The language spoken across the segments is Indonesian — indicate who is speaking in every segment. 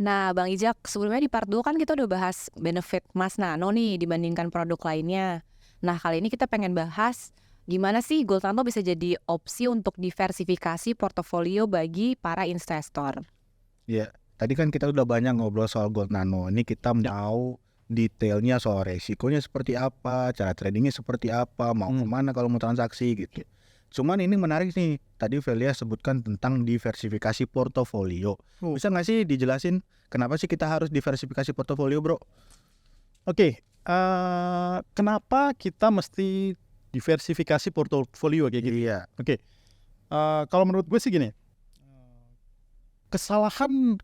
Speaker 1: Nah, Bang Ijak, sebelumnya di part 2 kan kita udah bahas benefit Mas Nano nih dibandingkan produk lainnya. Nah, kali ini kita pengen bahas gimana sih Gold Nano bisa jadi opsi untuk diversifikasi portofolio bagi para investor.
Speaker 2: Ya, tadi kan kita udah banyak ngobrol soal Gold Nano. Ini kita mau detailnya soal resikonya seperti apa, cara tradingnya seperti apa, mau kemana kalau mau transaksi gitu. Cuman ini menarik nih, tadi Velia sebutkan tentang diversifikasi portofolio. Bisa nggak sih dijelasin kenapa sih kita harus diversifikasi portofolio, bro?
Speaker 3: Oke, kenapa kita mesti diversifikasi portofolio kayak gitu?
Speaker 2: Iya.
Speaker 3: Oke, kalau menurut gue sih gini, kesalahan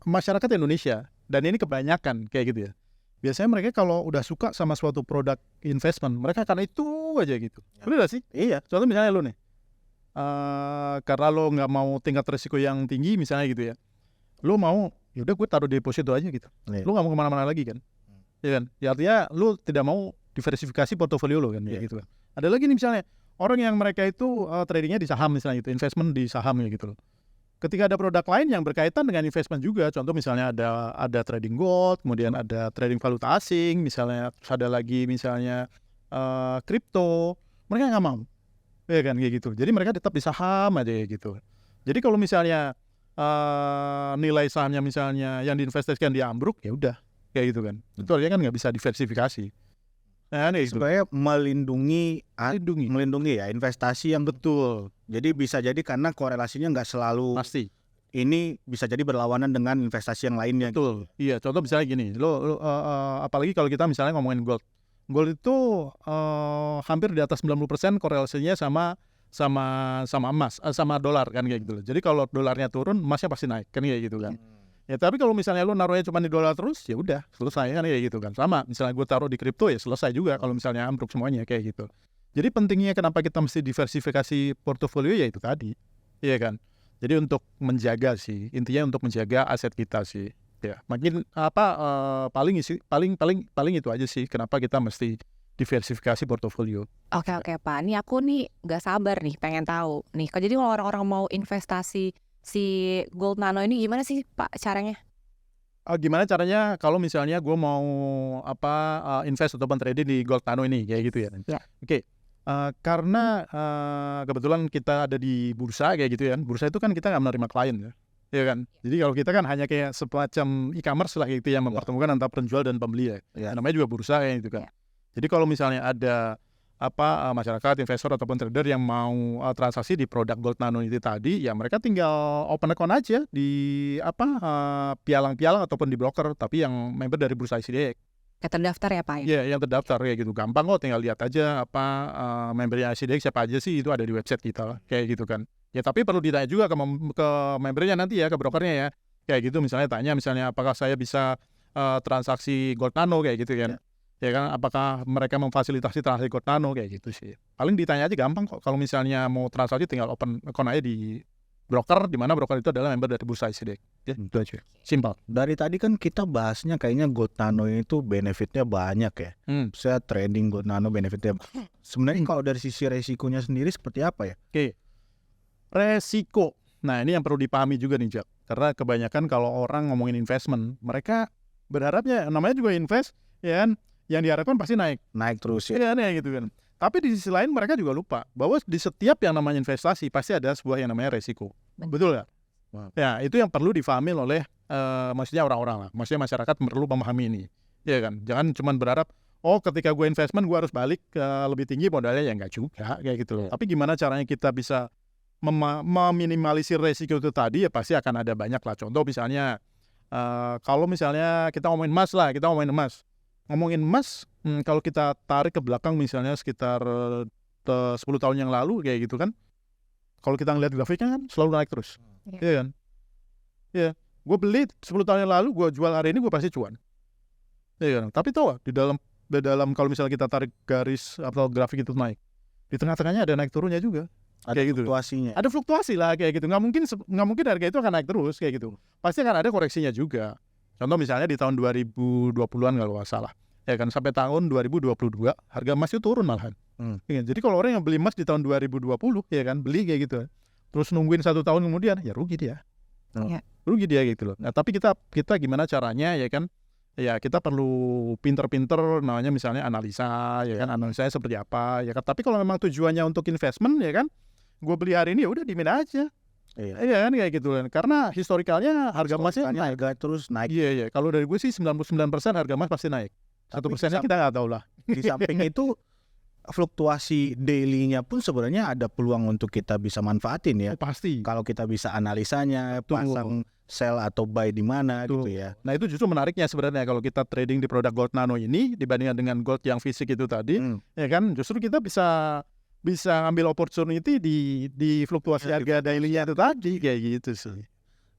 Speaker 3: masyarakat Indonesia, dan ini kebanyakan kayak gitu ya. Biasanya mereka kalau udah suka sama suatu produk investment, mereka akan itu aja gitu. Bener gak sih?
Speaker 2: Iya.
Speaker 3: Contoh misalnya lo nih, karena lo nggak mau tingkat risiko yang tinggi misalnya gitu ya, lo mau yaudah gue taruh deposito aja gitu.
Speaker 2: Iya.
Speaker 3: Lo nggak mau kemana-mana lagi kan? Ya kan? Ya artinya lo tidak mau diversifikasi portofolio lo kan, gitu kan. Ada lagi nih misalnya orang yang mereka itu tradingnya di saham misalnya gitu, investment di saham ya gitu loh. Ketika ada produk lain yang berkaitan dengan investment juga, contoh misalnya ada trading gold, kemudian ada trading valuta asing, misalnya terus ada lagi misalnya kripto, mereka nggak mau, ya kan kayak gitu. Jadi mereka tetap di saham aja gitu. Jadi kalau misalnya nilai sahamnya misalnya yang diinvestasikan di ambruk, ya udah kayak gitu kan. Itu artinya kan nggak bisa diversifikasi. Nah, gitu.
Speaker 2: Supaya melindungi ya investasi yang
Speaker 3: Betul,
Speaker 2: jadi bisa jadi karena korelasinya nggak selalu
Speaker 3: pasti.
Speaker 2: ini bisa jadi berlawanan dengan investasi yang lainnya.
Speaker 3: Betul. Iya, contoh misalnya gini, apalagi kalau kita misalnya ngomongin gold. Gold itu hampir di atas 90% korelasinya sama emas, sama dolar kan kayak gitu loh. Jadi kalau dolarnya turun, emasnya pasti naik kan kayak gitu kan. Ya tapi kalau misalnya lu naruhnya cuma di dolar terus, ya udah selesai kan kayak gitu kan. Sama, misalnya gue taruh di kripto ya selesai juga kalau misalnya ambruk semuanya kayak gitu. Jadi pentingnya kenapa kita mesti diversifikasi portofolio ya itu tadi, iya kan. Jadi untuk menjaga sih, intinya untuk menjaga aset kita sih. Ya, makin paling itu aja sih kenapa kita mesti diversifikasi portofolio.
Speaker 1: Oke Pak, nih aku nih gak sabar nih pengen tahu. Nih, jadi kalau orang-orang mau investasi si Gold Nano ini gimana sih Pak caranya?
Speaker 3: Gimana caranya kalau misalnya gue mau invest atau trading di Gold Nano ini kayak gitu ya?
Speaker 1: Ya.
Speaker 3: Oke. Karena kebetulan kita ada di bursa kayak gitu ya. Bursa itu kan kita nggak menerima klien ya kan. Jadi kalau kita kan hanya kayak semacam e-commerce lah gitu yang mempertemukan antara penjual dan pembeli ya. Namanya juga bursa kayak gitu kan. Jadi kalau misalnya ada masyarakat, investor ataupun trader yang mau transaksi di produk Gold Nano itu tadi, ya mereka tinggal open account aja di pialang-pialang ataupun di broker, tapi yang member dari bursa ICDX.
Speaker 1: Kayak terdaftar ya Pak ya?
Speaker 3: Iya, yang terdaftar kayak gitu. Gampang kok, tinggal lihat aja membernya ICDX siapa aja sih, itu ada di website kita kayak gitu kan. Ya tapi perlu ditanya juga ke membernya nanti ya, ke brokernya ya. Kayak gitu misalnya tanya misalnya apakah saya bisa transaksi Gold Nano kayak gitu kan. Ya kan, apakah mereka memfasilitasi transaksi Gold Nano kayak gitu sih. Paling ditanya aja gampang kok. Kalau misalnya mau transaksi tinggal open account aja di broker, di mana broker itu adalah member dari bursa ICDX. Ya, itu aja. Simpel.
Speaker 2: Dari tadi kan kita bahasnya kayaknya Gold Nano itu benefitnya banyak ya. Saya trading Gold Nano benefitnya. Sebenarnya kalau dari sisi resikonya sendiri seperti apa ya?
Speaker 3: Oke. Resiko. Nah, ini yang perlu dipahami juga nih, Jak. Karena kebanyakan kalau orang ngomongin investment, mereka berharapnya namanya juga invest, ya kan? Yang diharapkan pasti naik
Speaker 2: terus ya.
Speaker 3: Iya gitu kan. Tapi di sisi lain mereka juga lupa bahwa di setiap yang namanya investasi pasti ada sebuah yang namanya resiko. Betul nggak?
Speaker 2: Wow.
Speaker 3: Ya itu yang perlu difahami oleh maksudnya orang-orang lah. Maksudnya masyarakat perlu memahami ini. Ya kan. Jangan cuma berharap ketika gue investment gue harus balik lebih tinggi modalnya, ya nggak juga kayak gitu loh. Tapi gimana caranya kita bisa meminimalisir resiko itu tadi, ya pasti akan ada banyak lah. Contoh misalnya kalau misalnya kita ngomongin emas. Ngomongin emas, kalau kita tarik ke belakang misalnya sekitar 10 tahun yang lalu kayak gitu kan, kalau kita ngeliat grafiknya kan selalu naik terus, iya kan? Iya, gue beli 10 tahun yang lalu, gue jual hari ini gue pasti cuan, iya kan? Tapi tau gak, di dalam kalau misalnya kita tarik garis atau grafik itu naik, di tengah-tengahnya ada naik turunnya juga,
Speaker 2: Ada
Speaker 3: kayak
Speaker 2: fluktuasinya.
Speaker 3: gitu. Ada fluktuasi lah kayak gitu, nggak mungkin harga itu akan naik terus kayak gitu, pasti akan ada koreksinya juga. Contoh misalnya di tahun 2020-an kalau nggak salah, ya kan, sampai tahun 2022 harga emas itu turun malahan. Ya, jadi kalau orang yang beli emas di tahun 2020, ya kan, beli kayak gitu, terus nungguin 1 tahun kemudian, ya rugi dia.
Speaker 1: Iya.
Speaker 3: Rugi dia gitu loh. Nah, tapi kita gimana caranya ya kan? Ya kita perlu pinter-pinter namanya misalnya analisa ya kan, analisanya seperti apa ya kan. Tapi kalau memang tujuannya untuk investment ya kan, gue beli hari ini ya udah dimin aja. Iya kan kayak gitu kan. Karena historikalnya harga emasnya naik.
Speaker 2: Harga terus naik.
Speaker 3: Iya. Kalau dari gue sih 99% harga emas pasti naik. 1%-nya kita nggak tahu lah.
Speaker 2: Di samping itu fluktuasi daily-nya pun sebenarnya ada peluang untuk kita bisa manfaatin ya.
Speaker 3: Pasti.
Speaker 2: Kalau kita bisa analisanya,
Speaker 3: Betul.
Speaker 2: pasang sell atau buy di mana
Speaker 3: Betul.
Speaker 2: gitu ya.
Speaker 3: Nah itu justru menariknya sebenarnya kalau kita trading di produk gold nano ini dibandingkan dengan gold yang fisik itu tadi, ya kan justru kita bisa ambil opportunity di fluktuasi harga daily-nya itu tadi kayak gitu sih.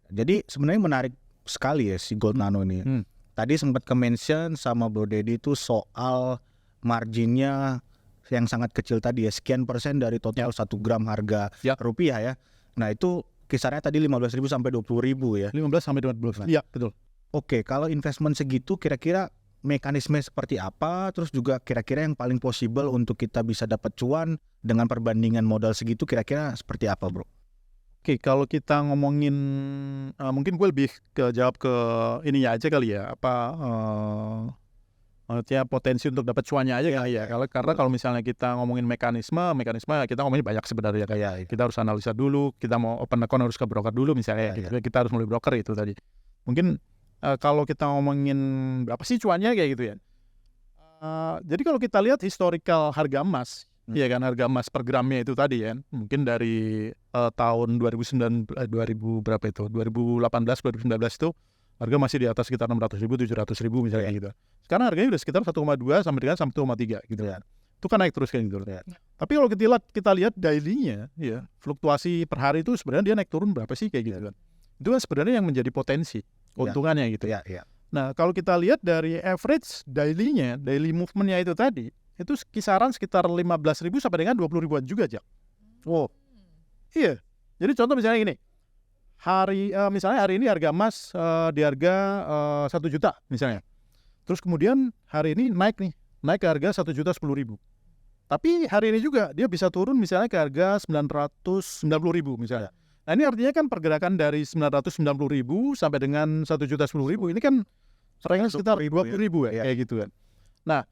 Speaker 2: Jadi sebenarnya menarik sekali ya si gold nano ini. Tadi sempat ke-mention sama Bro Deddy itu soal marginnya yang sangat kecil tadi ya, sekian persen dari total 1 gram harga rupiah ya. Nah itu kisarnya tadi 15.000 sampai 20.000 ya.
Speaker 3: 15 sampai 20. Iya, betul.
Speaker 2: Oke, kalau investment segitu kira-kira mekanisme seperti apa? Terus juga kira-kira yang paling possible untuk kita bisa dapat cuan dengan perbandingan modal segitu kira-kira seperti apa, Bro?
Speaker 3: Oke, kalau kita ngomongin mungkin gue lebih jawab ke ininya aja kali ya, maksudnya potensi untuk dapat cuannya aja kali ya. Karena kalau misalnya kita ngomongin mekanisme kita ngomongin banyak sebenarnya kayak kita harus analisa dulu, kita mau open account harus ke broker dulu misalnya gitu. Kita harus mulai broker itu tadi. Mungkin kalau kita ngomongin berapa sih cuannya kayak gitu ya. Jadi kalau kita lihat historical harga emas, ya kan harga emas per gramnya itu tadi ya, mungkin dari tahun 2018 2019 itu harga masih di atas sekitar 600.000 700.000 misalnya gitu. Sekarang harganya udah sekitar 1,2 sampai dengan 1,3 gitu kan. Itu kan naik terus kayak gitu. Tapi kalau kita lihat daily-nya ya, fluktuasi per hari itu sebenarnya dia naik turun berapa sih kayak gitu kan. Itu kan sebenarnya yang menjadi potensi keuntungannya gitu. Nah, kalau kita lihat dari average daily-nya, daily movement-nya itu tadi, itu kisaran sekitar 15.000 sampai dengan 20.000-an juga, Jak. Oh. Iya. Jadi contoh misalnya gini. Misalnya hari ini harga emas di harga 1 juta misalnya. Terus kemudian hari ini naik ke harga 1.010.000. Tapi hari ini juga dia bisa turun misalnya ke harga 990.000 misalnya. Nah ini artinya kan pergerakan dari 990.000 sampai dengan 1.010.000 ini kan seringnya sekitar 20.000 ya kayak gitu kan. Nah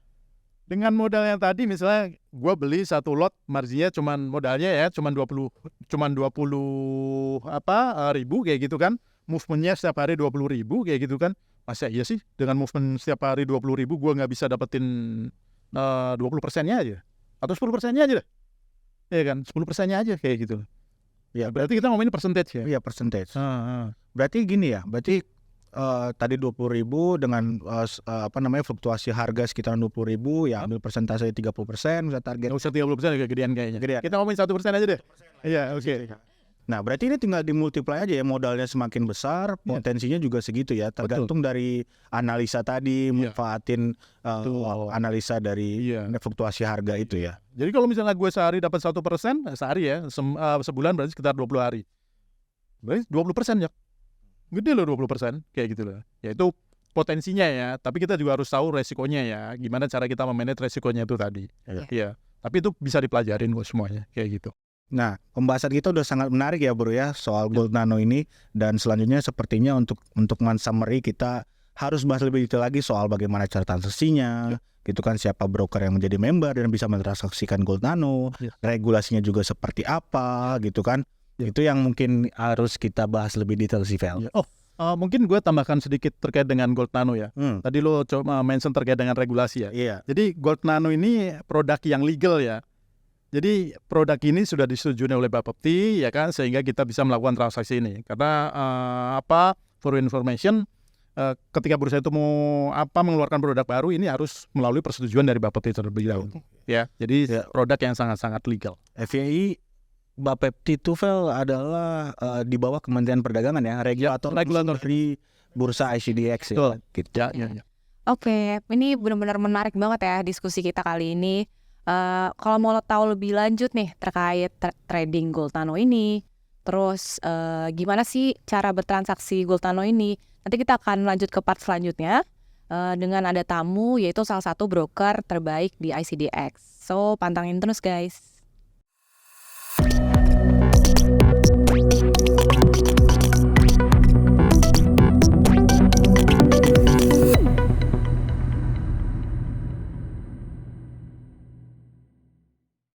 Speaker 3: dengan modal yang tadi misalnya gue beli satu lot marginnya modalnya ya cuman 20 ribu kayak gitu kan, movementnya setiap hari 20.000 kayak gitu kan. Masa iya sih dengan movement setiap hari 20.000 gue nggak bisa dapetin 20%-nya aja atau 10%-nya aja deh, ya kan 10%-nya aja kayak gitu ya. Berarti kita ngomongin percentage ya.
Speaker 2: Iya percentage. Berarti gini ya, berarti tadi 20.000 dengan fluktuasi harga sekitar 20.000 ya ambil persentase 30% misalnya target.
Speaker 3: Nggak usah 30% gedean kayaknya. Kita ngomongin 1% aja deh. Iya oke.
Speaker 2: Nah berarti ini tinggal dimultiply aja ya, modalnya semakin besar potensinya juga segitu ya, tergantung dari analisa tadi, manfaatin analisa dari fluktuasi harga itu ya.
Speaker 3: Jadi kalau misalnya gue sehari dapat 1%, sehari ya, sebulan berarti sekitar 20 hari. Berarti 20% ya. Gede loh 20% kayak gitu loh. Ya itu potensinya ya, tapi kita juga harus tahu resikonya ya. Gimana cara kita memanage resikonya itu tadi. Iya. Tapi itu bisa dipelajarin kok semuanya kayak gitu.
Speaker 2: Nah, pembahasan kita udah sangat menarik ya Bro ya soal gold nano ini, dan selanjutnya sepertinya untuk summary kita harus bahas lebih detail lagi soal bagaimana cara transaksinya, gitu kan, siapa broker yang menjadi member dan bisa mentransaksikan gold nano, regulasinya juga seperti apa gitu kan. Itu yang mungkin harus kita bahas lebih detail sih Vel.
Speaker 3: Mungkin gue tambahkan sedikit terkait dengan gold nano ya. Tadi lo coba mention terkait dengan regulasi ya. Jadi gold nano ini produk yang legal ya. Jadi produk ini sudah disetujui oleh Bapepti ya kan, sehingga kita bisa melakukan transaksi ini. Karena for information, ketika bursa itu mau mengeluarkan produk baru ini harus melalui persetujuan dari Bapepti terlebih dahulu. Ya, jadi produk yang sangat-sangat legal.
Speaker 2: FYI Bapepti itu Vel adalah di bawah Kementerian Perdagangan ya, regulator dari bursa ICDX ya.
Speaker 3: Gitu. Ya.
Speaker 1: Oke, ini benar-benar menarik banget ya diskusi kita kali ini. Kalau mau tahu lebih lanjut nih terkait trading gold nano ini, terus gimana sih cara bertransaksi gold nano ini, nanti kita akan lanjut ke part selanjutnya dengan ada tamu yaitu salah satu broker terbaik di ICDX. So pantangin terus guys.